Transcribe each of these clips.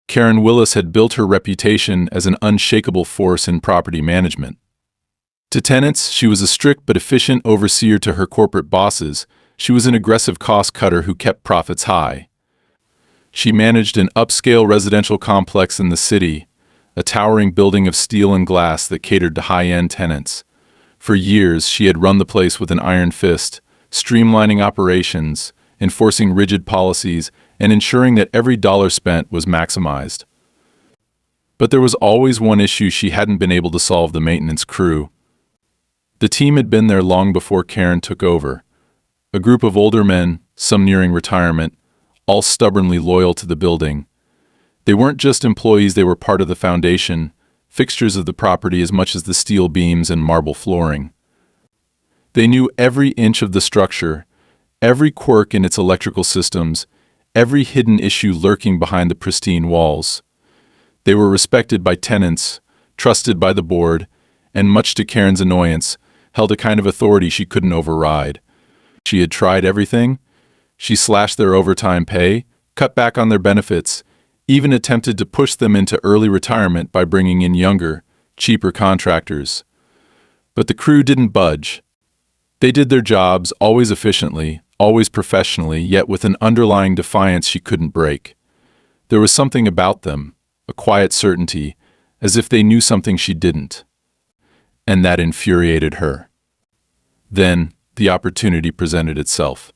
Karen Willis had built her reputation as an unshakable force in property management. To tenants, she was a strict but efficient overseer. To her corporate bosses, she was an aggressive cost cutter who kept profits high. She managed an upscale residential complex in the city, a towering building of steel and glass that catered to high-end tenants. For years, she had run the place with an iron fist, streamlining operations, enforcing rigid policies, and ensuring that every dollar spent was maximized. But there was always one issue she hadn't been able to solve: the maintenance crew. The team had been there long before Karen took over. A group of older men, some nearing retirement, all stubbornly loyal to the building. They weren't just employees, they were part of the foundation, fixtures of the property as much as the steel beams and marble flooring. They knew every inch of the structure, every quirk in its electrical systems, every hidden issue lurking behind the pristine walls. They were respected by tenants, trusted by the board, and much to Karen's annoyance, held a kind of authority she couldn't override. She had tried everything. She slashed their overtime pay, cut back on their benefits, even attempted to push them into early retirement by bringing in younger, cheaper contractors. But the crew didn't budge. They did their jobs always efficiently, always professionally, yet with an underlying defiance she couldn't break. There was something about them, a quiet certainty, as if they knew something she didn't. And that infuriated her. Then, the opportunity presented itself.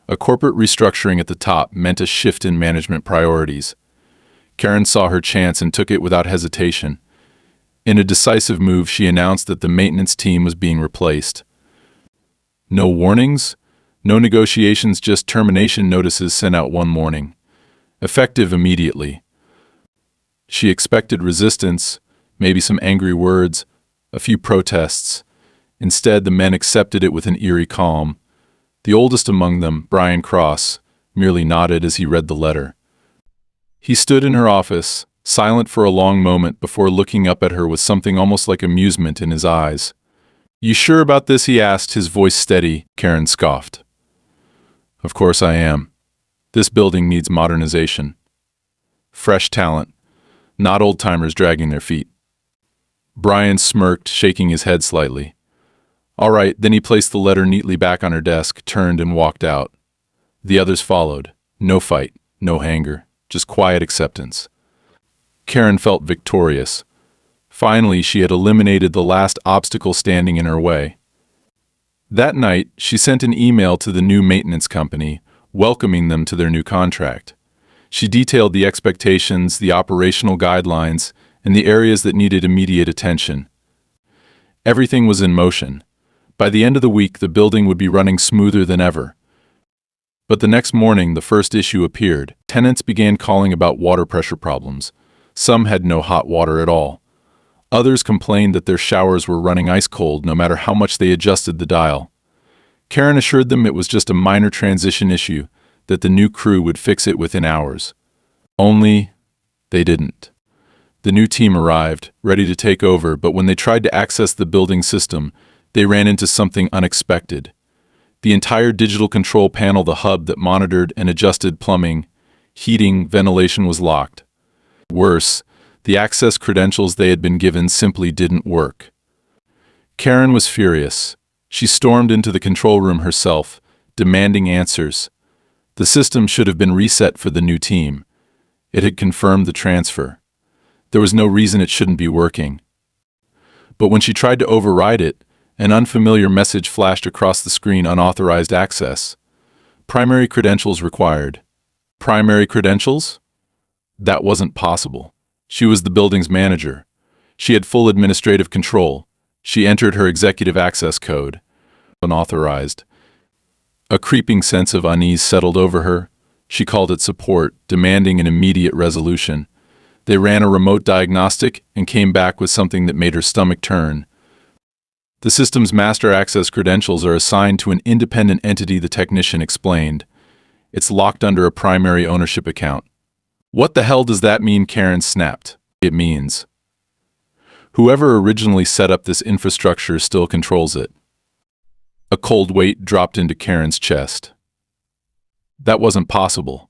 A corporate restructuring at the top meant a shift in management priorities. Karen saw her chance and took it without hesitation. In a decisive move, she announced that the maintenance team was being replaced. No warnings, no negotiations, just termination notices sent out one morning, effective immediately. She expected resistance, maybe some angry words, a few protests. Instead, the men accepted it with an eerie calm. The oldest among them, Brian Cross, merely nodded as he read the letter. He stood in her office, silent for a long moment before looking up at her with something almost like amusement in his eyes. "You sure about this?" he asked, his voice steady. Karen scoffed. "Of course I am. This building needs modernization. Fresh talent, not old-timers dragging their feet." Brian smirked, shaking his head slightly. "All right," then he placed the letter neatly back on her desk, turned and walked out. The others followed. No fight, no anger, just quiet acceptance. Karen felt victorious. Finally, she had eliminated the last obstacle standing in her way. That night, she sent an email to the new maintenance company, welcoming them to their new contract. She detailed the expectations, the operational guidelines, and the areas that needed immediate attention. Everything was in motion. By the end of the week, the building would be running smoother than ever. But the next morning, the first issue appeared. Tenants began calling about water pressure problems. Some had no hot water at all. Others complained that their showers were running ice cold no matter how much they adjusted the dial. Karen assured them it was just a minor transition issue, that the new crew would fix it within hours. Only, they didn't. The new team arrived, ready to take over, but when they tried to access the building system, they ran into something unexpected. The entire digital control panel, the hub that monitored and adjusted plumbing, heating, ventilation, was locked. Worse, the access credentials they had been given simply didn't work. Karen was furious. She stormed into the control room herself, demanding answers. The system should have been reset for the new team. It had confirmed the transfer. There was no reason it shouldn't be working. But when she tried to override it, an unfamiliar message flashed across the screen: unauthorized access. Primary credentials required. Primary credentials? That wasn't possible. She was the building's manager. She had full administrative control. She entered her executive access code. Unauthorized. A creeping sense of unease settled over her. She called it support, demanding an immediate resolution. They ran a remote diagnostic and came back with something that made her stomach turn. The system's master access credentials are assigned to an independent entity, the technician explained. It's locked under a primary ownership account. "What the hell does that mean?" Karen snapped. "It means whoever originally set up this infrastructure still controls it." A cold weight dropped into Karen's chest. That wasn't possible.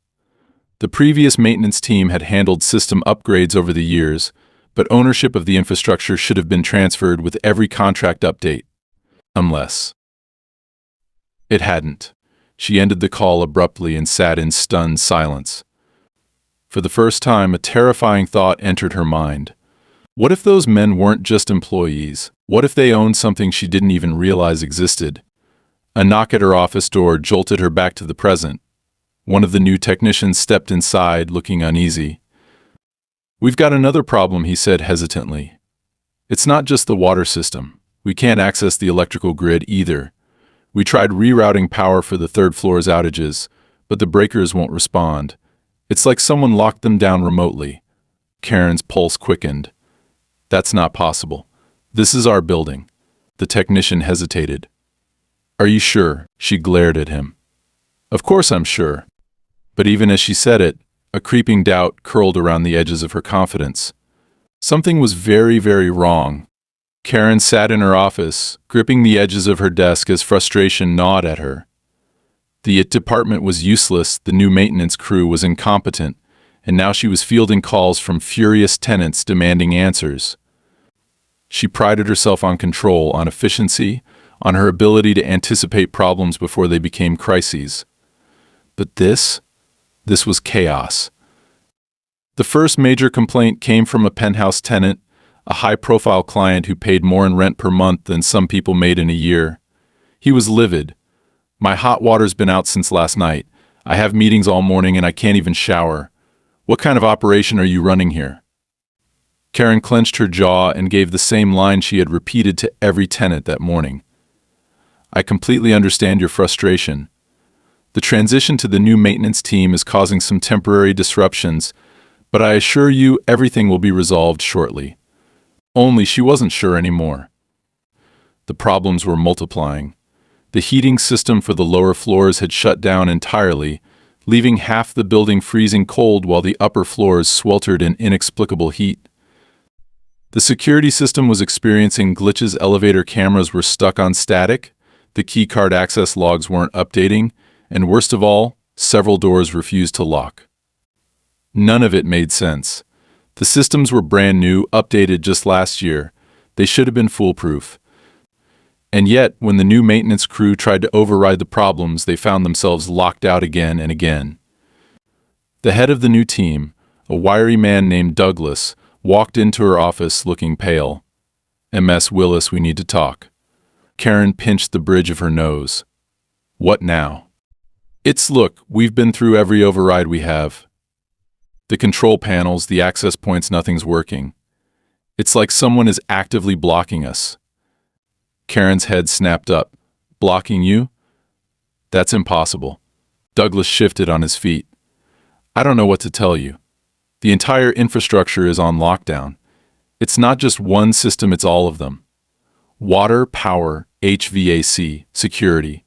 The previous maintenance team had handled system upgrades over the years, but ownership of the infrastructure should have been transferred with every contract update. Unless it hadn't. She ended the call abruptly and sat in stunned silence. For the first time, a terrifying thought entered her mind. What if those men weren't just employees? What if they owned something she didn't even realize existed? A knock at her office door jolted her back to the present. One of the new technicians stepped inside, looking uneasy. "We've got another problem," he said hesitantly. "It's not just the water system. We can't access the electrical grid either. We tried rerouting power for the third floor's outages, but the breakers won't respond. It's like someone locked them down remotely." Karen's pulse quickened. "That's not possible. This is our building." The technician hesitated. "Are you sure?" She glared at him. "Of course I'm sure." But even as she said it, a creeping doubt curled around the edges of her confidence. Something was very, very wrong. Karen sat in her office, gripping the edges of her desk as frustration gnawed at her. The IT department was useless, the new maintenance crew was incompetent, and now she was fielding calls from furious tenants demanding answers. She prided herself on control, on efficiency, on her ability to anticipate problems before they became crises. But this was chaos. The first major complaint came from a penthouse tenant, a high-profile client who paid more in rent per month than some people made in a year. He was livid. "My hot water's been out since last night. I have meetings all morning and I can't even shower. What kind of operation are you running here?" Karen clenched her jaw and gave the same line she had repeated to every tenant that morning. "I completely understand your frustration. The transition to the new maintenance team is causing some temporary disruptions, but I assure you everything will be resolved shortly." Only she wasn't sure anymore. The problems were multiplying. The heating system for the lower floors had shut down entirely, leaving half the building freezing cold while the upper floors sweltered in inexplicable heat. The security system was experiencing glitches. Elevator cameras were stuck on static, the keycard access logs weren't updating, and worst of all, several doors refused to lock. None of it made sense. The systems were brand new, updated just last year. They should have been foolproof. And yet, when the new maintenance crew tried to override the problems, they found themselves locked out again and again. The head of the new team, a wiry man named Douglas, walked into her office looking pale. "Ms. Willis, we need to talk." Karen pinched the bridge of her nose. "What now?" Look, we've been through every override we have. The control panels, the access points, nothing's working. It's like someone is actively blocking us." Karen's head snapped up. "Blocking you? That's impossible." Douglas shifted on his feet. "I don't know what to tell you. The entire infrastructure is on lockdown. It's not just one system, it's all of them. Water, power, HVAC, security.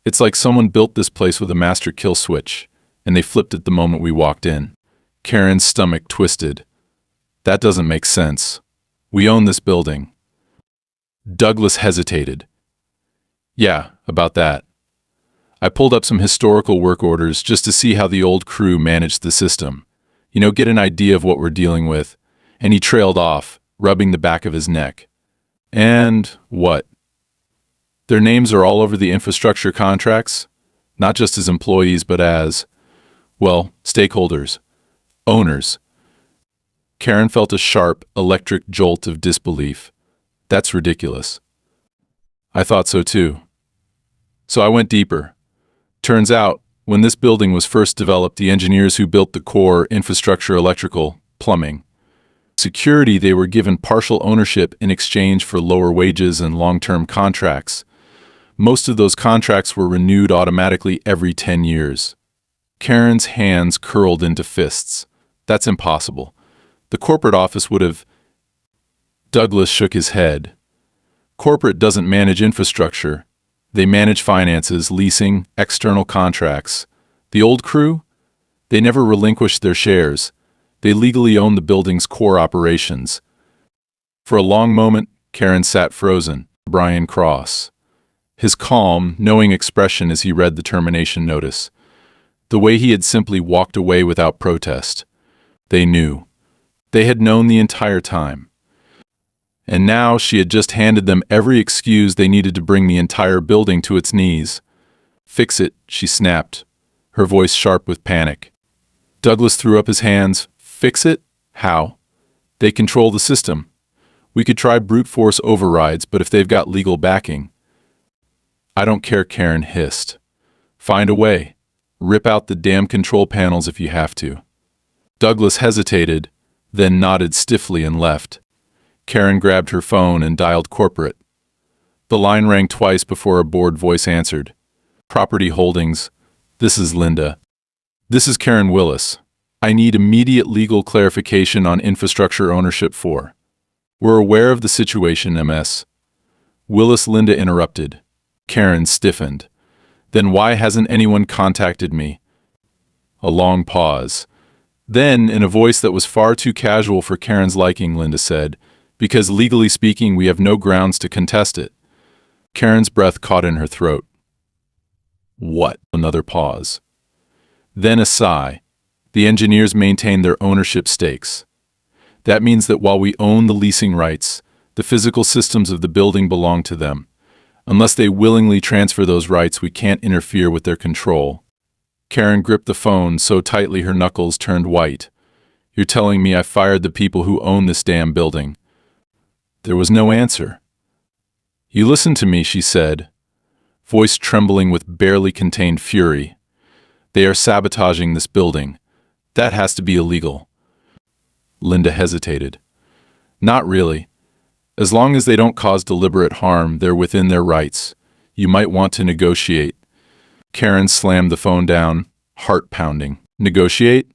It's like someone built this place with a master kill switch, and they flipped it the moment we walked in." Karen's stomach twisted. "That doesn't make sense. We own this building." Douglas hesitated. "Yeah, about that. I pulled up some historical work orders just to see how the old crew managed the system. Get an idea of what we're dealing with." And he trailed off, rubbing the back of his neck. "And what? Their names are all over the infrastructure contracts, not just as employees, but as, well, stakeholders, owners." Karen felt a sharp, electric jolt of disbelief. "That's ridiculous." "I thought so too. So I went deeper. Turns out, when this building was first developed, the engineers who built the core infrastructure, electrical, plumbing, security, they were given partial ownership in exchange for lower wages and long-term contracts. Most of those contracts were renewed automatically every 10 years. Karen's hands curled into fists. "That's impossible. The corporate office would have..." Douglas shook his head. "Corporate doesn't manage infrastructure. They manage finances, leasing, external contracts. The old crew? They never relinquished their shares. They legally own the building's core operations." For a long moment, Karen sat frozen. Brian Cross. His calm, knowing expression as he read the termination notice. The way he had simply walked away without protest. They knew. They had known the entire time. And now she had just handed them every excuse they needed to bring the entire building to its knees. "Fix it," she snapped, her voice sharp with panic. Douglas threw up his hands. "Fix it? How? They control the system. We could try brute force overrides, but if they've got legal backing..." "I don't care," Karen hissed. "Find a way. Rip out the damn control panels if you have to." Douglas hesitated, then nodded stiffly and left. Karen grabbed her phone and dialed corporate. The line rang twice before a bored voice answered. "Property Holdings. This is Linda." "This is Karen Willis. I need immediate legal clarification on infrastructure ownership for..." "We're aware of the situation, MS." Willis. Linda interrupted. Karen stiffened. "Then why hasn't anyone contacted me?" A long pause. Then, in a voice that was far too casual for Karen's liking, Linda said, "Because legally speaking, we have no grounds to contest it." Karen's breath caught in her throat. "What?" Another pause. Then a sigh. "The engineers maintain their ownership stakes. That means that while we own the leasing rights, the physical systems of the building belong to them. Unless they willingly transfer those rights, we can't interfere with their control." Karen gripped the phone so tightly her knuckles turned white. "You're telling me I fired the people who own this damn building?" There was no answer. "You listen to me," she said, voice trembling with barely contained fury. "They are sabotaging this building. That has to be illegal." Linda hesitated. "Not really. As long as they don't cause deliberate harm, they're within their rights. You might want to negotiate." Karen slammed the phone down, heart pounding. "Negotiate?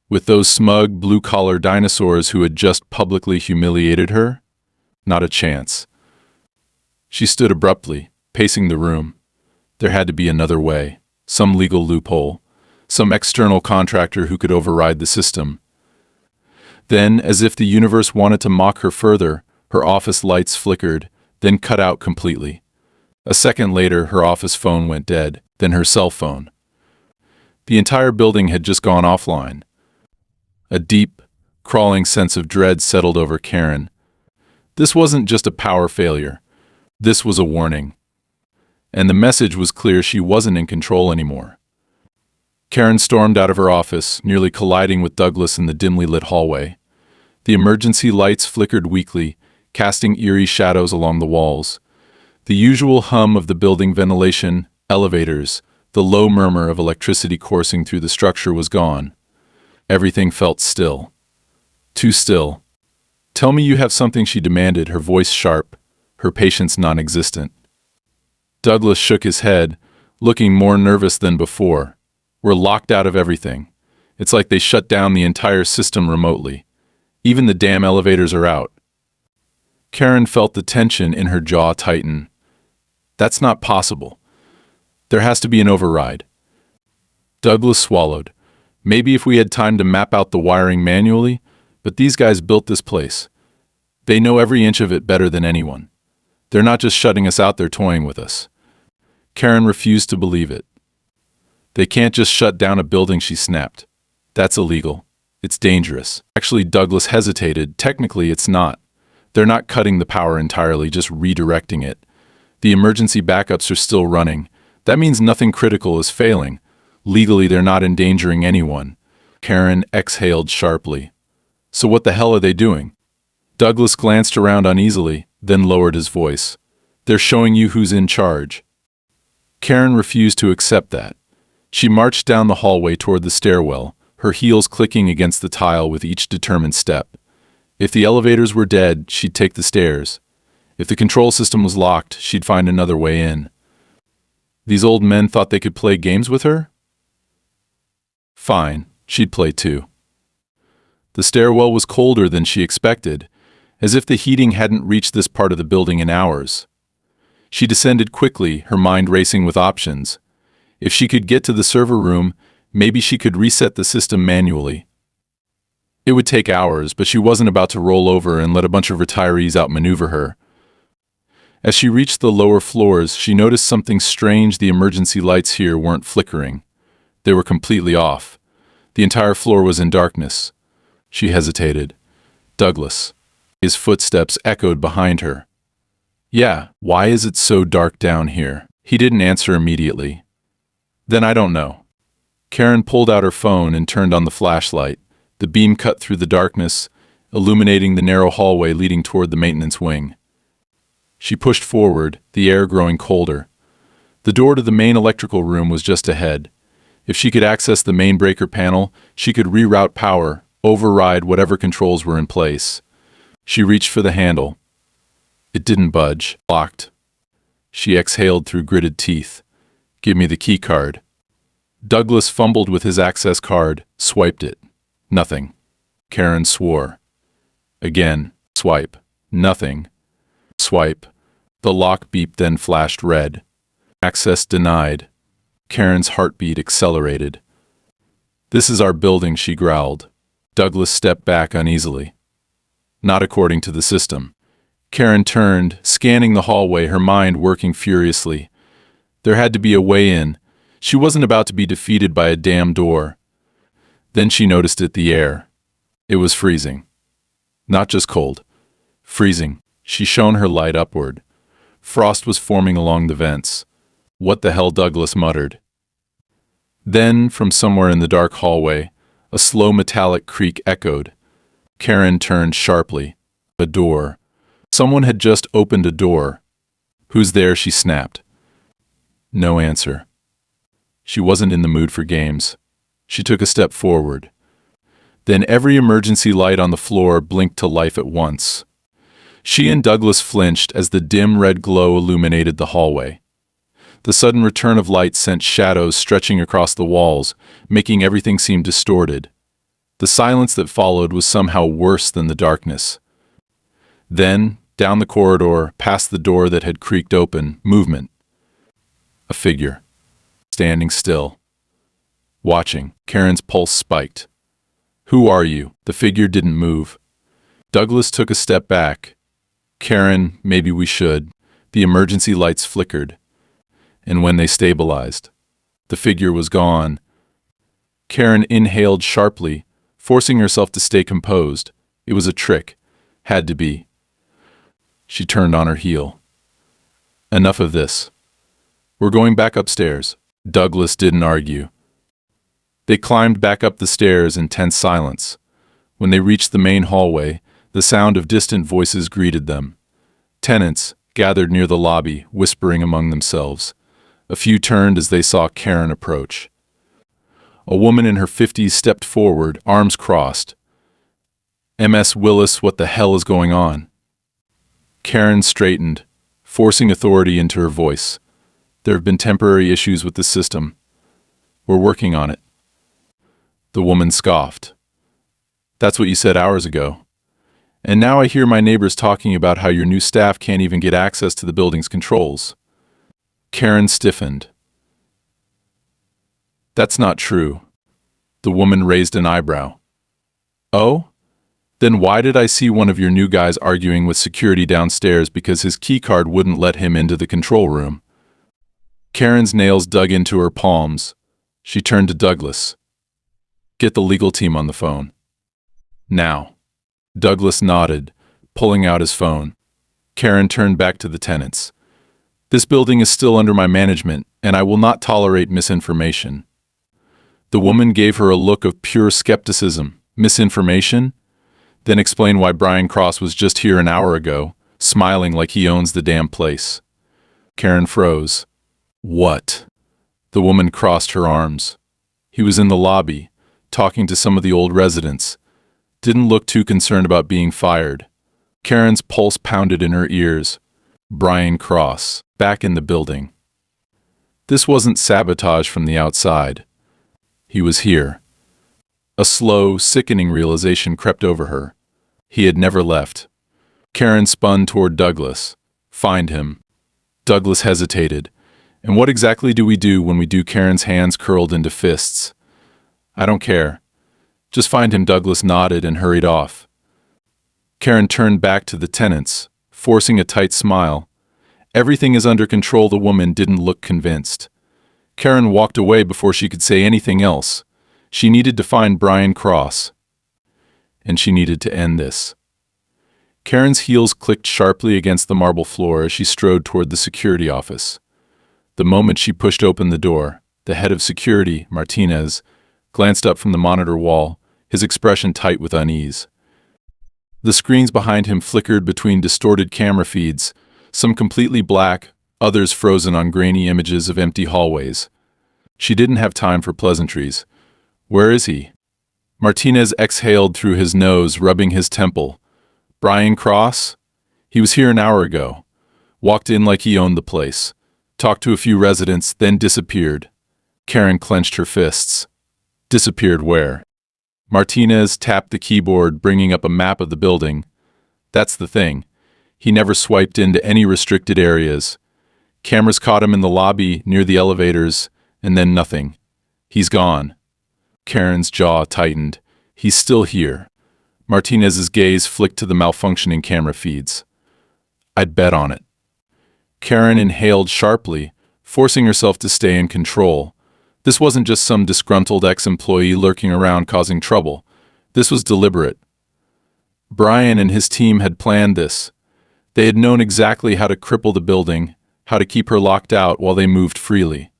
With those smug, blue-collar dinosaurs who had just publicly humiliated her? Not a chance." She stood abruptly, pacing the room. There had to be another way, some legal loophole, some external contractor who could override the system. Then, as if the universe wanted to mock her further, her office lights flickered, then cut out completely. A second later, her office phone went dead, then her cell phone. The entire building had just gone offline. A deep, crawling sense of dread settled over Karen. This wasn't just a power failure. This was a warning. And the message was clear: she wasn't in control anymore. Karen stormed out of her office, nearly colliding with Douglas in the dimly lit hallway. The emergency lights flickered weakly, casting eerie shadows along the walls. The usual hum of the building ventilation, elevators, the low murmur of electricity coursing through the structure was gone. Everything felt still. Too still. "Tell me you have something," she demanded, her voice sharp, her patience non-existent. Douglas shook his head, looking more nervous than before. "We're locked out of everything. It's like they shut down the entire system remotely. Even the damn elevators are out." Karen felt the tension in her jaw tighten. "That's not possible. There has to be an override." Douglas swallowed. "Maybe if we had time to map out the wiring manually, but these guys built this place. They know every inch of it better than anyone. They're not just shutting us out, they're toying with us." Karen refused to believe it. "They can't just shut down a building," she snapped. "That's illegal. It's dangerous." Actually, Douglas hesitated. Technically, it's not. They're not cutting the power entirely, just redirecting it. The emergency backups are still running. That means nothing critical is failing. Legally, they're not endangering anyone. Karen exhaled sharply. "So what the hell are they doing?" Douglas glanced around uneasily, then lowered his voice. "They're showing you who's in charge." Karen refused to accept that. She marched down the hallway toward the stairwell, her heels clicking against the tile with each determined step. If the elevators were dead, she'd take the stairs. If the control system was locked, she'd find another way in. These old men thought they could play games with her? Fine, she'd play too. The stairwell was colder than she expected, as if the heating hadn't reached this part of the building in hours. She descended quickly, her mind racing with options. If she could get to the server room, maybe she could reset the system manually. It would take hours, but she wasn't about to roll over and let a bunch of retirees outmaneuver her. As she reached the lower floors, she noticed something strange. The emergency lights here weren't flickering. They were completely off. The entire floor was in darkness. She hesitated. Douglas. His footsteps echoed behind her. Yeah, why is it so dark down here? He didn't answer immediately. Then I don't know. Karen pulled out her phone and turned on the flashlight. The beam cut through the darkness, illuminating the narrow hallway leading toward the maintenance wing. She pushed forward, the air growing colder. The door to the main electrical room was just ahead. If she could access the main breaker panel, she could reroute power, override whatever controls were in place. She reached for the handle. It didn't budge. Locked. She exhaled through gritted teeth. Give me the key card. Douglas fumbled with his access card, swiped it. Nothing. Karen swore. Again, swipe. Nothing. Swipe. The lock beep then flashed red. Access denied. Karen's heartbeat accelerated. This is our building, she growled. Douglas stepped back uneasily. Not according to the system. Karen turned, scanning the hallway, her mind working furiously. There had to be a way in. She wasn't about to be defeated by a damn door. Then she noticed it, the air. It was freezing. Not just cold. Freezing. She shone her light upward. Frost was forming along the vents. What the hell, Douglas muttered. Then, from somewhere in the dark hallway, a slow metallic creak echoed. Karen turned sharply. A door. Someone had just opened a door. Who's there? She snapped. No answer. She wasn't in the mood for games. She took a step forward. Then every emergency light on the floor blinked to life at once. She and Douglas flinched as the dim red glow illuminated the hallway. The sudden return of light sent shadows stretching across the walls, making everything seem distorted. The silence that followed was somehow worse than the darkness. Then, down the corridor, past the door that had creaked open, movement. A figure. Standing still. Watching. Karen's pulse spiked. Who are you? The figure didn't move. Douglas took a step back. Karen, maybe we should. The emergency lights flickered. And when they stabilized, the figure was gone. Karen inhaled sharply, forcing herself to stay composed. It was a trick. Had to be. She turned on her heel. Enough of this. We're going back upstairs. Douglas didn't argue. They climbed back up the stairs in tense silence. When they reached the main hallway, the sound of distant voices greeted them. Tenants gathered near the lobby, whispering among themselves. A few turned as they saw Karen approach. A woman in her 50s stepped forward, arms crossed. Ms. Willis, what the hell is going on? Karen straightened, forcing authority into her voice. There have been temporary issues with the system. We're working on it. The woman scoffed. That's what you said hours ago. And now I hear my neighbors talking about how your new staff can't even get access to the building's controls. Karen stiffened. That's not true. The woman raised an eyebrow. Oh? Then why did I see one of your new guys arguing with security downstairs because his keycard wouldn't let him into the control room? Karen's nails dug into her palms. She turned to Douglas. Get the legal team on the phone. Now. Douglas nodded, pulling out his phone. Karen turned back to the tenants. This building is still under my management, and I will not tolerate misinformation. The woman gave her a look of pure skepticism. Misinformation? Then explain why Brian Cross was just here an hour ago, smiling like he owns the damn place. Karen froze. What? The woman crossed her arms. He was in the lobby, talking to some of the old residents. Didn't look too concerned about being fired. Karen's pulse pounded in her ears. Brian Cross, back in the building. This wasn't sabotage from the outside. He was here. A slow, sickening realization crept over her. He had never left. Karen spun toward Douglas. Find him. Douglas hesitated. And what exactly do we do when we do? Karen's hands curled into fists. I don't care. Just find him. Douglas nodded and hurried off. Karen turned back to the tenants, forcing a tight smile. Everything is under control. The woman didn't look convinced. Karen walked away before she could say anything else. She needed to find Brian Cross. And she needed to end this. Karen's heels clicked sharply against the marble floor as she strode toward the security office. The moment she pushed open the door, the head of security, Martinez, glanced up from the monitor wall, his expression tight with unease. The screens behind him flickered between distorted camera feeds, some completely black, others frozen on grainy images of empty hallways. She didn't have time for pleasantries. "Where is he?" Martinez exhaled through his nose, rubbing his temple. "Brian Cross? He was here an hour ago. Walked in like he owned the place. Talked to a few residents, then disappeared." Karen clenched her fists. "Disappeared where?" Martinez tapped the keyboard, bringing up a map of the building. "That's the thing. He never swiped into any restricted areas. Cameras caught him in the lobby, near the elevators, and then nothing. He's gone." Karen's jaw tightened. "He's still here." Martinez's gaze flicked to the malfunctioning camera feeds. "I'd bet on it." Karen inhaled sharply, forcing herself to stay in control. This wasn't just some disgruntled ex-employee lurking around causing trouble. This was deliberate. Brian and his team had planned this. They had known exactly how to cripple the building, how to keep her locked out while they moved freely.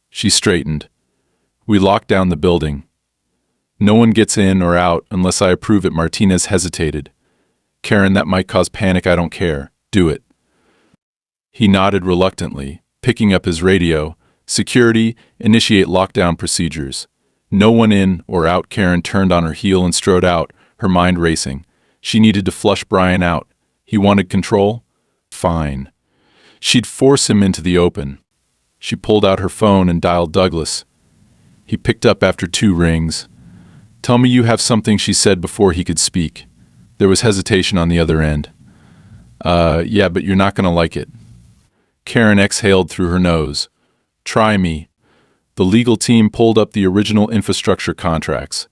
She straightened. "We locked down the building. No one gets in or out unless I approve it." Martinez hesitated. "Karen, that might cause panic. I don't care. Do it." He nodded reluctantly, picking up his radio. "Security, initiate lockdown procedures." "No one in or out." Karen turned on her heel and strode out, her mind racing. She needed to flush Brian out. He wanted control? Fine. She'd force him into the open. She pulled out her phone and dialed Douglas. He picked up after 2 rings. "Tell me you have something," she said before he could speak. There was hesitation on the other end. Yeah, but you're not going to like it." Karen exhaled through her nose. "Try me." The legal team pulled up the original infrastructure contracts.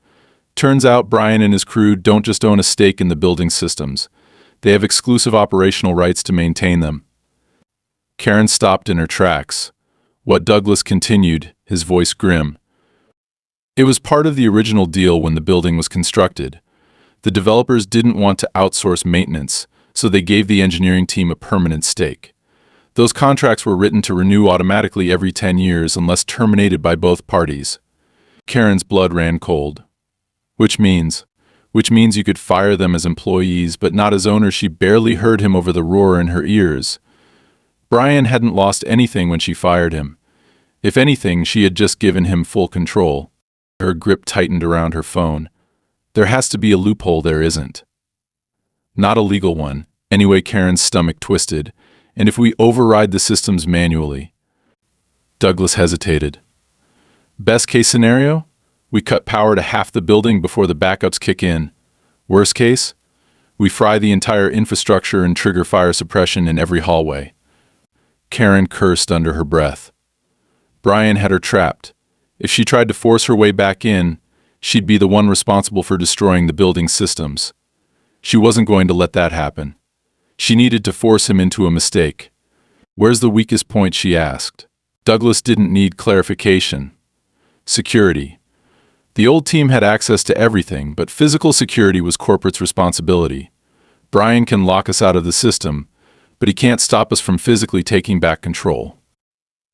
Turns out Brian and his crew don't just own a stake in the building systems. They have exclusive operational rights to maintain them. Karen stopped in her tracks. What Douglas continued, his voice grim. "It was part of the original deal when the building was constructed. The developers didn't want to outsource maintenance, so they gave the engineering team a permanent stake. Those contracts were written to renew automatically every 10 years unless terminated by both parties." Karen's blood ran cold. Which means you could fire them as employees, but not as owners." She barely heard him over the roar in her ears. Brian hadn't lost anything when she fired him. If anything, she had just given him full control. Her grip tightened around her phone. "There has to be a loophole." "There isn't." "Not a legal one." Anyway, Karen's stomach twisted. "And if we override the systems manually?" Douglas hesitated. "Best case scenario? We cut power to half the building before the backups kick in. Worst case? We fry the entire infrastructure and trigger fire suppression in every hallway." Karen cursed under her breath. Brian had her trapped. If she tried to force her way back in, she'd be the one responsible for destroying the building's systems. She wasn't going to let that happen. She needed to force him into a mistake. "Where's the weakest point?" she asked. Douglas didn't need clarification. Security. The old team had access to everything, but physical security was corporate's responsibility. Brian can lock us out of the system, but he can't stop us from physically taking back control.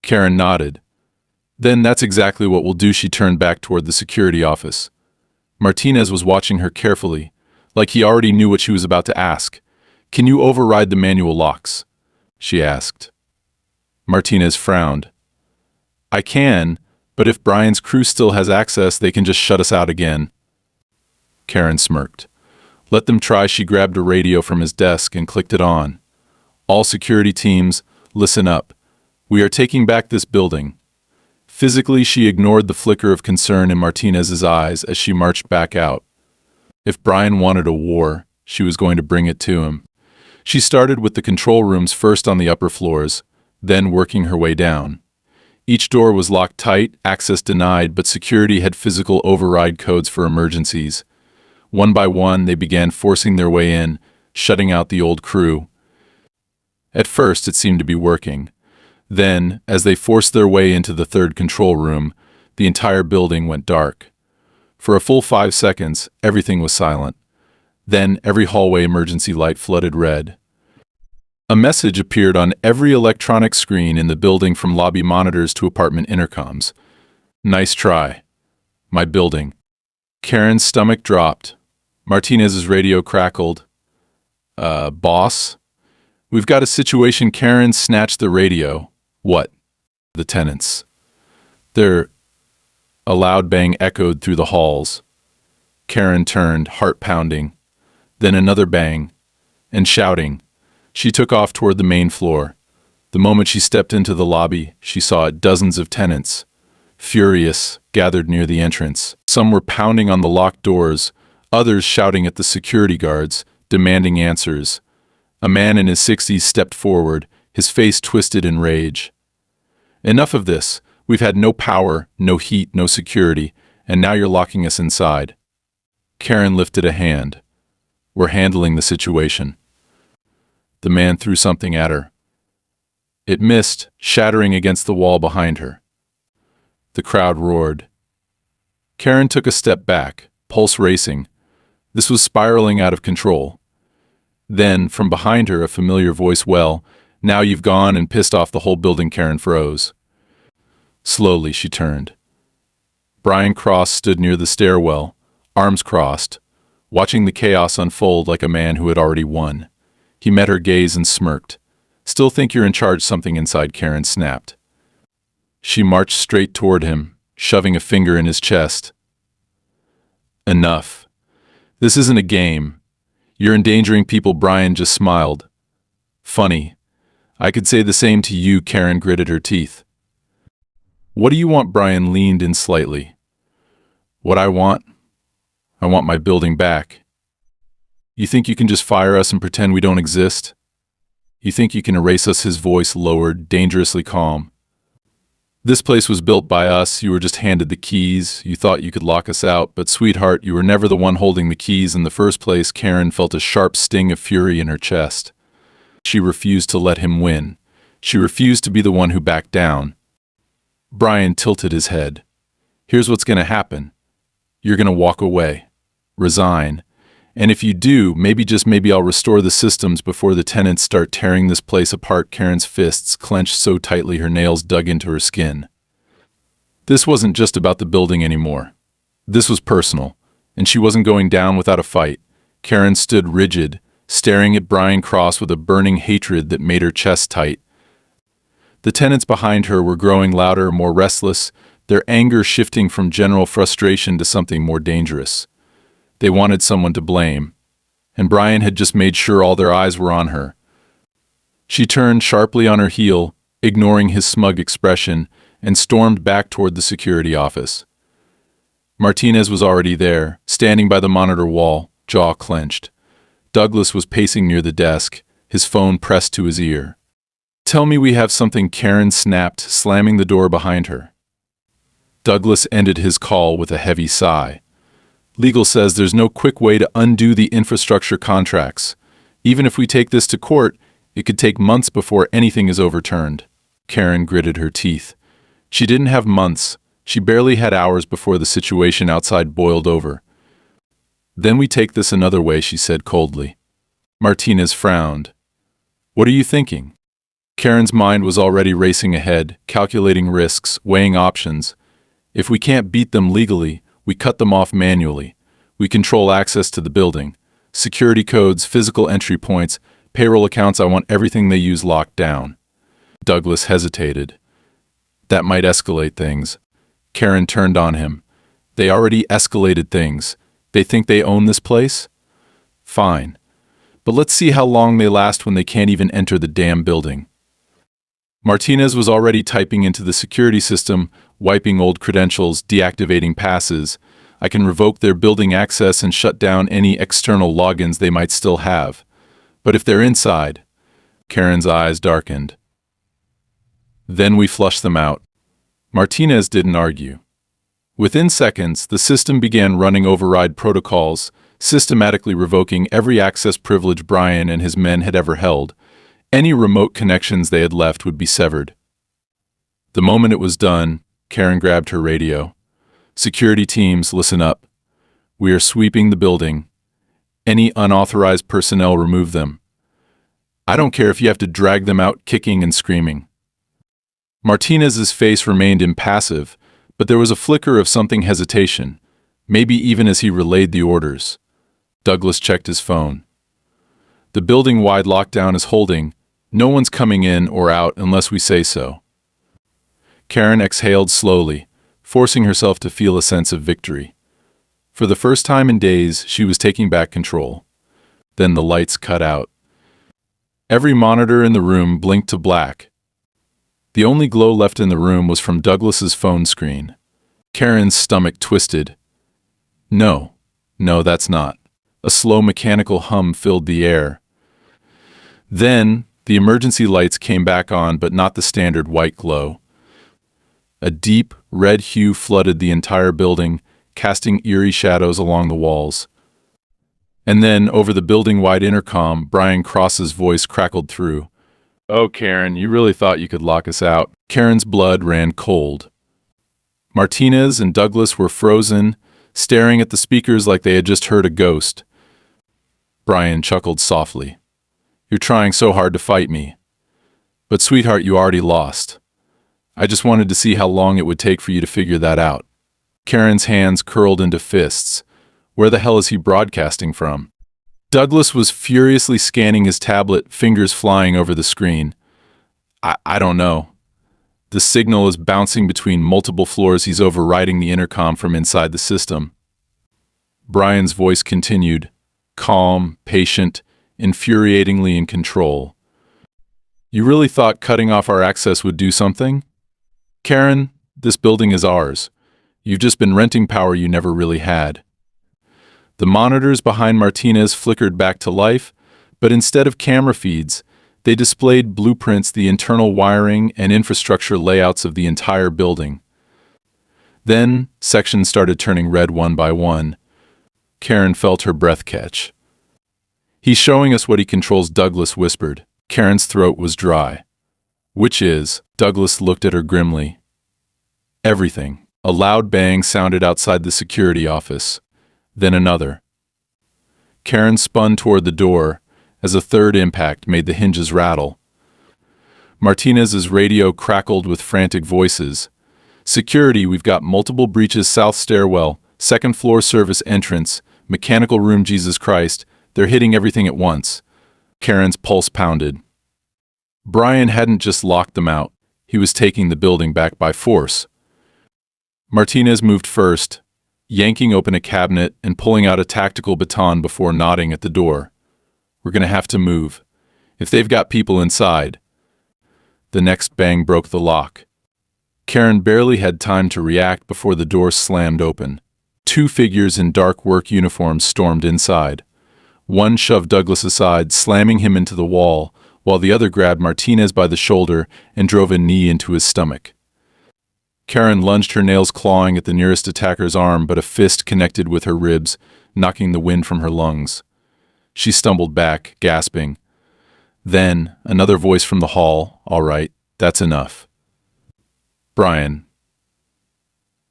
Karen nodded. "Then that's exactly what we'll do." She turned back toward the security office. Martinez was watching her carefully, like he already knew what she was about to ask. "Can you override the manual locks?" she asked. Martinez frowned. "I can, but if Brian's crew still has access, they can just shut us out again." Karen smirked. "Let them try." She grabbed a radio from his desk and clicked it on. "All security teams, listen up. We are taking back this building." Physically, she ignored the flicker of concern in Martinez's eyes as she marched back out. If Brian wanted a war, she was going to bring it to him. She started with the control rooms first on the upper floors, then working her way down. Each door was locked tight, access denied, but security had physical override codes for emergencies. One by one, they began forcing their way in, shutting out the old crew. At first, it seemed to be working. Then, as they forced their way into the third control room, the entire building went dark. For a full 5 seconds, everything was silent. Then, every hallway emergency light flooded red. A message appeared on every electronic screen in the building, from lobby monitors to apartment intercoms. "Nice try. My building." Karen's stomach dropped. Martinez's radio crackled. Boss? We've got a situation." Karen snatched the radio. "What?" "The tenants. They're—" A loud bang echoed through the halls. Karen turned, heart pounding. Then another bang. And shouting, she took off toward the main floor. The moment she stepped into the lobby, she saw dozens of tenants, furious, gathered near the entrance. Some were pounding on the locked doors, others shouting at the security guards, demanding answers. A man in his 60s stepped forward, his face twisted in rage. "Enough of this. We've had no power, no heat, no security, and now you're locking us inside." Karen lifted a hand. "We're handling the situation." The man threw something at her. It missed, shattering against the wall behind her. The crowd roared. Karen took a step back, pulse racing. This was spiraling out of control. Then, from behind her, a familiar voice, "Well, now you've gone and pissed off the whole building." Karen froze. Slowly, she turned. Brian Cross stood near the stairwell, arms crossed, watching the chaos unfold like a man who had already won. He met her gaze and smirked. "Still think you're in charge?" Something inside Karen snapped. She marched straight toward him, shoving a finger in his chest. "Enough. This isn't a game. You're endangering people." Brian just smiled. "Funny. I could say the same to you." Karen gritted her teeth. "What do you want?" Brian leaned in slightly. "What I want? I want my building back. You think you can just fire us and pretend we don't exist? You think you can erase us?" His voice lowered, dangerously calm. "This place was built by us. You were just handed the keys. You thought you could lock us out, but sweetheart, you were never the one holding the keys in the first place." Karen felt a sharp sting of fury in her chest. She refused to let him win. She refused to be the one who backed down. Brian tilted his head. "Here's what's going to happen. You're going to walk away. Resign. And if you do, maybe, just maybe, I'll restore the systems before the tenants start tearing this place apart." Karen's fists clenched so tightly her nails dug into her skin. This wasn't just about the building anymore. This was personal, and she wasn't going down without a fight. Karen stood rigid, staring at Brian Cross with a burning hatred that made her chest tight. The tenants behind her were growing louder, more restless, their anger shifting from general frustration to something more dangerous. They wanted someone to blame, and Brian had just made sure all their eyes were on her. She turned sharply on her heel, ignoring his smug expression, and stormed back toward the security office. Martinez was already there, standing by the monitor wall, jaw clenched. Douglas was pacing near the desk, his phone pressed to his ear. "Tell me we have something," Karen snapped, slamming the door behind her. Douglas ended his call with a heavy sigh. "Legal says there's no quick way to undo the infrastructure contracts. Even if we take this to court, it could take months before anything is overturned." Karen gritted her teeth. She didn't have months. She barely had hours before the situation outside boiled over. "Then we take this another way," she said coldly. Martinez frowned. "What are you thinking?" Karen's mind was already racing ahead, calculating risks, weighing options. "If we can't beat them legally, we cut them off manually. We control access to the building. Security codes, physical entry points, payroll accounts. I want everything they use locked down." Douglas hesitated. "That might escalate things." Karen turned on him. "They already escalated things. They think they own this place? Fine. But let's see how long they last when they can't even enter the damn building." Martinez was already typing into the security system, wiping old credentials, deactivating passes. "I can revoke their building access and shut down any external logins they might still have. But if they're inside..." Karen's eyes darkened. "Then we flush them out." Martinez didn't argue. Within seconds, the system began running override protocols, systematically revoking every access privilege Brian and his men had ever held. Any remote connections they had left would be severed. The moment it was done, Karen grabbed her radio. "Security teams, listen up. We are sweeping the building. Any unauthorized personnel, remove them. I don't care if you have to drag them out kicking and screaming." Martinez's face remained impassive, but there was a flicker of something hesitation, maybe even as he relayed the orders. Douglas checked his phone. "The building-wide lockdown is holding. No one's coming in or out unless we say so." Karen exhaled slowly, forcing herself to feel a sense of victory. For the first time in days, she was taking back control. Then the lights cut out. Every monitor in the room blinked to black. The only glow left in the room was from Douglas's phone screen. Karen's stomach twisted. No, that's not. A slow mechanical hum filled the air. Then, the emergency lights came back on, but not the standard white glow. A deep, red hue flooded the entire building, casting eerie shadows along the walls. And then, over the building-wide intercom, Brian Cross's voice crackled through. "Oh, Karen, you really thought you could lock us out." Karen's blood ran cold. Martinez and Douglas were frozen, staring at the speakers like they had just heard a ghost. Brian chuckled softly. "You're trying so hard to fight me. But sweetheart, you already lost. I just wanted to see how long it would take for you to figure that out." Karen's hands curled into fists. Where the hell is he broadcasting from? Douglas was furiously scanning his tablet, fingers flying over the screen. I don't know. The signal is bouncing between multiple floors. He's overriding the intercom from inside the system." Brian's voice continued, calm, patient, infuriatingly in control. "You really thought cutting off our access would do something? Karen, this building is ours. You've just been renting power you never really had." The monitors behind Martinez flickered back to life, but instead of camera feeds, they displayed blueprints, the internal wiring and infrastructure layouts of the entire building. Then, sections started turning red one by one. Karen felt her breath catch. "He's showing us what he controls," Douglas whispered. Karen's throat was dry. "Which is?" Douglas looked at her grimly. "Everything." A loud bang sounded outside the security office. Then another. Karen spun toward the door as a third impact made the hinges rattle. Martinez's radio crackled with frantic voices. "Security, we've got multiple breaches, south stairwell, second floor service entrance, mechanical room, Jesus Christ, they're hitting everything at once." Karen's pulse pounded. Brian hadn't just locked them out, he was taking the building back by force. Martinez moved first, yanking open a cabinet and pulling out a tactical baton before nodding at the door. "We're going to have to move. If they've got people inside." The next bang broke the lock. Karen barely had time to react before the door slammed open. Two figures in dark work uniforms stormed inside. One shoved Douglas aside, slamming him into the wall, while the other grabbed Martinez by the shoulder and drove a knee into his stomach. Karen lunged, her nails clawing at the nearest attacker's arm, but a fist connected with her ribs, knocking the wind from her lungs. She stumbled back, gasping. Then, another voice from the hall. "All right, that's enough." "Brian."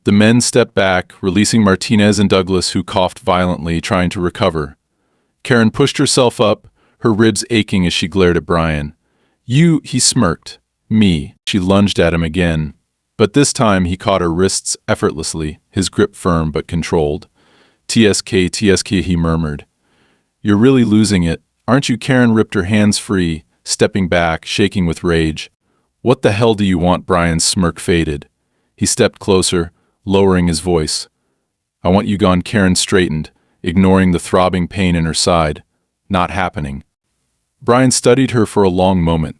The men stepped back, releasing Martinez and Douglas, who coughed violently, trying to recover. Karen pushed herself up, her ribs aching as she glared at Brian. "You," he smirked. "Me." She lunged at him again. But this time he caught her wrists effortlessly, his grip firm but controlled. TSK, he murmured. "You're really losing it, aren't you?" Karen ripped her hands free, stepping back, shaking with rage. "What the hell do you want?" Brian's smirk faded. He stepped closer, lowering his voice. "I want you gone." Karen straightened, ignoring the throbbing pain in her side. "Not happening." Brian studied her for a long moment.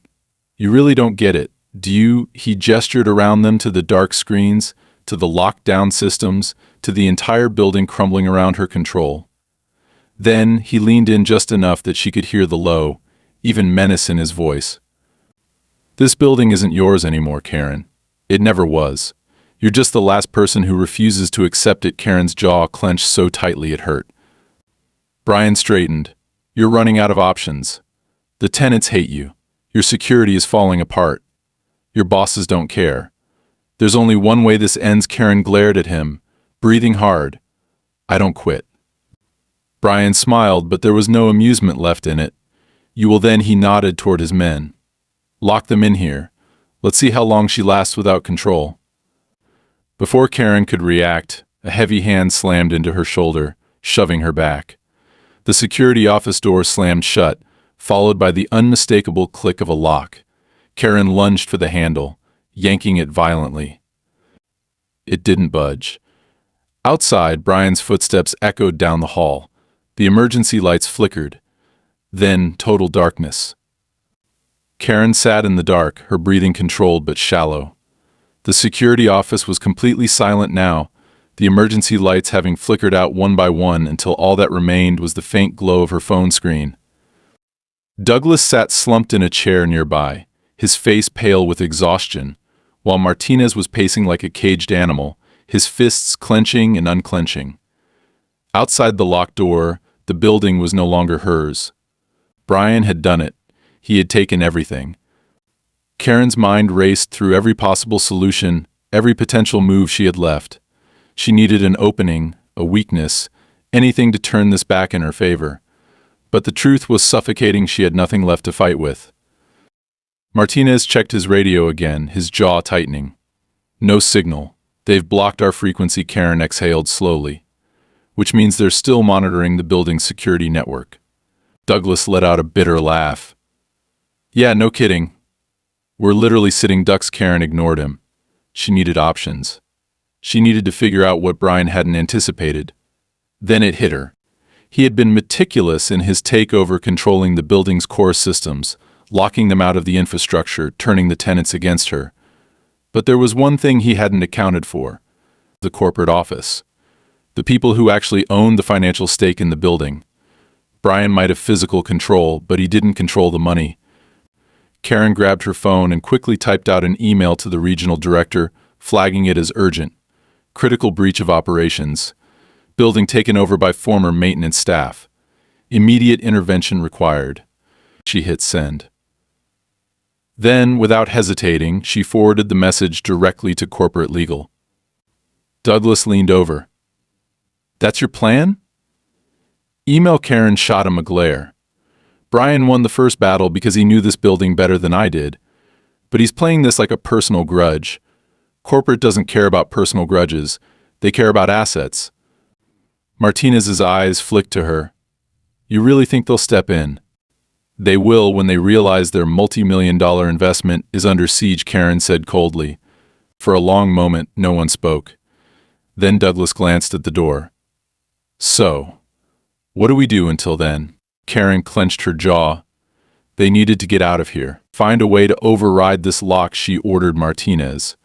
"You really don't get it, do you?" He gestured around them to the dark screens, to the lockdown systems, to the entire building crumbling around her control. Then he leaned in just enough that she could hear the low, even menace in his voice. "This building isn't yours anymore, Karen. It never was. You're just the last person who refuses to accept it." Karen's jaw clenched so tightly it hurt. Brian straightened. "You're running out of options. The tenants hate you. Your security is falling apart. Your bosses don't care. There's only one way this ends. Karen glared at him, breathing hard. I don't quit. Brian smiled, but there was no amusement left in it. You will then, he nodded toward his men. Lock them in here. Let's see how long she lasts without control. Before Karen could react, a heavy hand slammed into her shoulder, shoving her back. The security office door slammed shut, followed by the unmistakable click of a lock. Karen lunged for the handle, yanking it violently. It didn't budge. Outside, Brian's footsteps echoed down the hall. The emergency lights flickered. Then, total darkness. Karen sat in the dark, her breathing controlled but shallow. The security office was completely silent now, the emergency lights having flickered out one by one until all that remained was the faint glow of her phone screen. Douglas sat slumped in a chair nearby, his face pale with exhaustion, while Martinez was pacing like a caged animal, his fists clenching and unclenching. Outside the locked door, the building was no longer hers. Brian had done it. He had taken everything. Karen's mind raced through every possible solution, every potential move she had left. She needed an opening, a weakness, anything to turn this back in her favor. But the truth was suffocating. She had nothing left to fight with. Martinez checked his radio again, his jaw tightening. No signal. They've blocked our frequency. Karen exhaled slowly. Which means they're still monitoring the building's security network. Douglas let out a bitter laugh. Yeah, no kidding. We're literally sitting ducks. Karen ignored him. She needed options. She needed to figure out what Brian hadn't anticipated. Then it hit her. He had been meticulous in his takeover, controlling the building's core systems, locking them out of the infrastructure, turning the tenants against her. But there was one thing he hadn't accounted for: the corporate office. The people who actually owned the financial stake in the building. Brian might have physical control, but he didn't control the money. Karen grabbed her phone and quickly typed out an email to the regional director, flagging it as urgent. Critical breach of operations. Building taken over by former maintenance staff. Immediate intervention required. She hit send. Then, without hesitating, she forwarded the message directly to corporate legal. Douglas leaned over. That's your plan? Email. Karen shot him a glare. Brian won the first battle because he knew this building better than I did. But he's playing this like a personal grudge. Corporate doesn't care about personal grudges. They care about assets. Martinez's eyes flicked to her. You really think they'll step in? They will when they realize their multi-million-dollar investment is under siege, Karen said coldly. For a long moment, no one spoke. Then Douglas glanced at the door. So, what do we do until then? Karen clenched her jaw. They needed to get out of here. Find a way to override this lock, she ordered Martinez.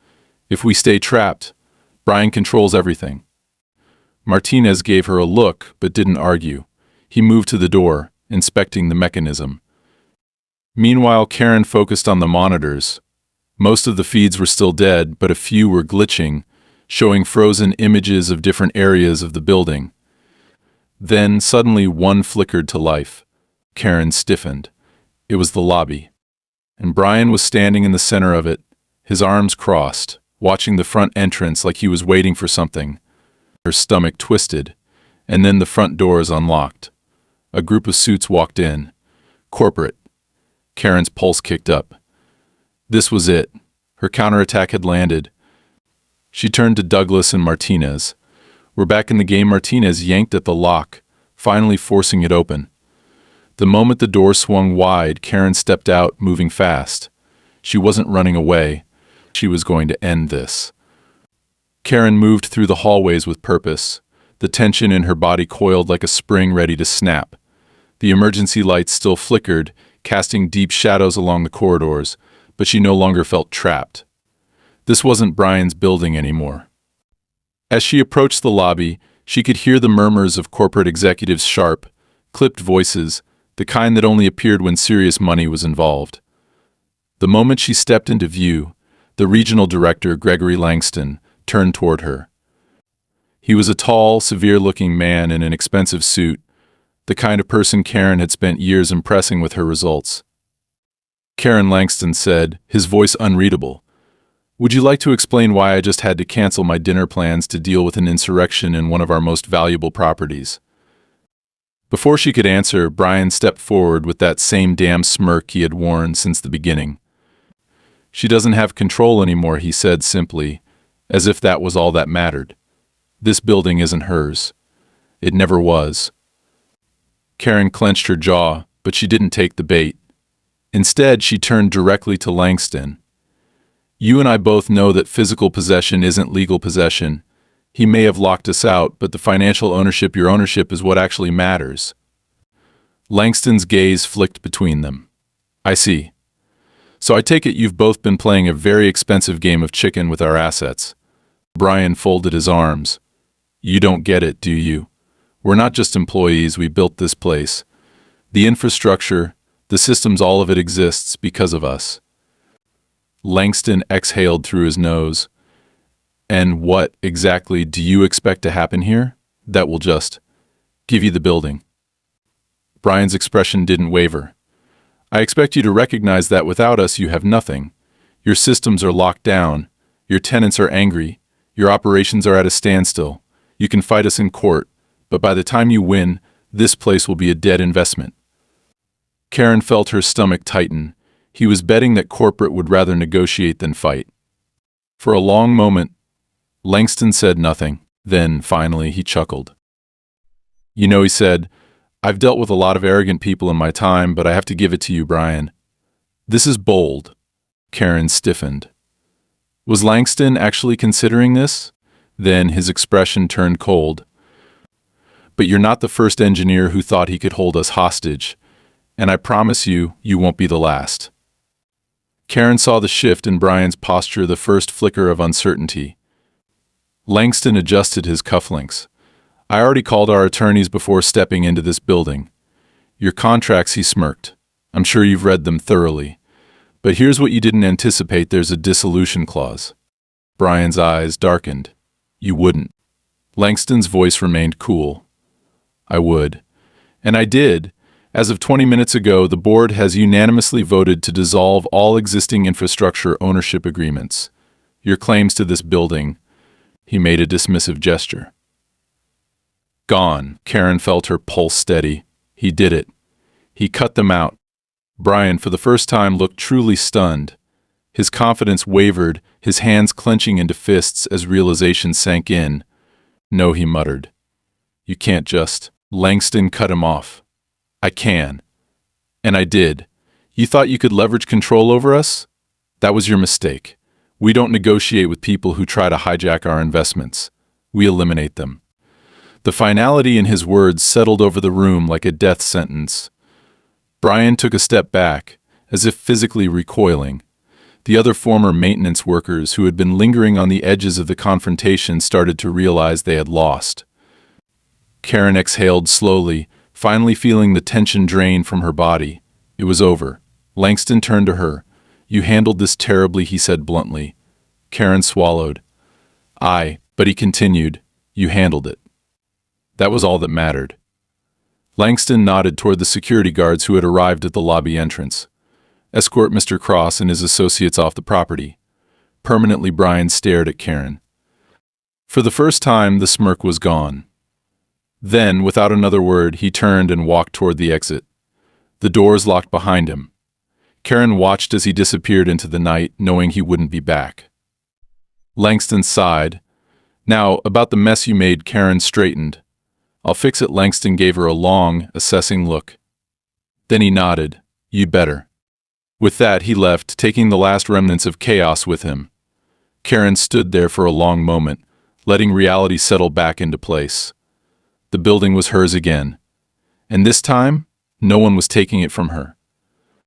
If we stay trapped, Brian controls everything. Martinez gave her a look, but didn't argue. He moved to the door, inspecting the mechanism. Meanwhile, Karen focused on the monitors. Most of the feeds were still dead, but a few were glitching, showing frozen images of different areas of the building. Then, suddenly, one flickered to life. Karen stiffened. It was the lobby. And Brian was standing in the center of it, his arms crossed, watching the front entrance like he was waiting for something. Her stomach twisted, and then the front doors unlocked. A group of suits walked in. Corporate. Karen's pulse kicked up. This was it. Her counterattack had landed. She turned to Douglas and Martinez. We're back in the game. Martinez yanked at the lock, finally forcing it open. The moment the door swung wide, Karen stepped out, moving fast. She wasn't running away. She was going to end this. Karen moved through the hallways with purpose. The tension in her body coiled like a spring ready to snap. The emergency lights still flickered, casting deep shadows along the corridors, but she no longer felt trapped. This wasn't Brian's building anymore. As she approached the lobby, she could hear the murmurs of corporate executives' sharp, clipped voices, the kind that only appeared when serious money was involved. The moment she stepped into view, the regional director, Gregory Langston, turned toward her. He was a tall, severe-looking man in an expensive suit, the kind of person Karen had spent years impressing with her results. Karen, Langston said, his voice unreadable. Would you like to explain why I just had to cancel my dinner plans to deal with an insurrection in one of our most valuable properties? Before she could answer, Brian stepped forward with that same damn smirk he had worn since the beginning. She doesn't have control anymore, he said simply, as if that was all that mattered. This building isn't hers. It never was. Karen clenched her jaw, but she didn't take the bait. Instead, she turned directly to Langston. You and I both know that physical possession isn't legal possession. He may have locked us out, but the financial ownership, your ownership, is what actually matters. Langston's gaze flicked between them. I see. So I take it you've both been playing a very expensive game of chicken with our assets. Brian folded his arms. You don't get it, do you? We're not just employees, we built this place. The infrastructure, the systems, all of it exists because of us. Langston exhaled through his nose. And what exactly do you expect to happen here? That will just give you the building. Brian's expression didn't waver. I expect you to recognize that without us you have nothing. Your systems are locked down. Your tenants are angry. Your operations are at a standstill. You can fight us in court, but by the time you win, this place will be a dead investment. Karen felt her stomach tighten. He was betting that corporate would rather negotiate than fight. For a long moment, Langston said nothing. Then, finally, he chuckled. You know, he said, I've dealt with a lot of arrogant people in my time, but I have to give it to you, Brian. This is bold. Karen stiffened. Was Langston actually considering this? Then his expression turned cold. But you're not the first engineer who thought he could hold us hostage, and I promise you, you won't be the last. Karen saw the shift in Brian's posture, the first flicker of uncertainty. Langston adjusted his cufflinks. I already called our attorneys before stepping into this building. Your contracts, he smirked. I'm sure you've read them thoroughly. But here's what you didn't anticipate, there's a dissolution clause. Brian's eyes darkened. You wouldn't. Langston's voice remained cool. I would. And I did. As of 20 minutes ago, the board has unanimously voted to dissolve all existing infrastructure ownership agreements. Your claims to this building, he made a dismissive gesture. Gone. Karen felt her pulse steady. He did it. He cut them out. Brian, for the first time, looked truly stunned. His confidence wavered, his hands clenching into fists as realization sank in. No, he muttered. You can't just. Langston cut him off. I can. And I did. You thought you could leverage control over us? That was your mistake. We don't negotiate with people who try to hijack our investments. We eliminate them. The finality in his words settled over the room like a death sentence. Brian took a step back, as if physically recoiling. The other former maintenance workers who had been lingering on the edges of the confrontation started to realize they had lost. Karen exhaled slowly, finally feeling the tension drain from her body. It was over. Langston turned to her. You handled this terribly, he said bluntly. Karen swallowed. But he continued, you handled it. That was all that mattered. Langston nodded toward the security guards who had arrived at the lobby entrance. Escort Mr. Cross and his associates off the property. Permanently, Brian stared at Karen. For the first time, the smirk was gone. Then, without another word, he turned and walked toward the exit. The doors locked behind him. Karen watched as he disappeared into the night, knowing he wouldn't be back. Langston sighed. Now, about the mess you made, Karen straightened. I'll fix it. Langston gave her a long, assessing look. Then he nodded. You'd better. With that, he left, taking the last remnants of chaos with him. Karen stood there for a long moment, letting reality settle back into place. The building was hers again. And this time, no one was taking it from her.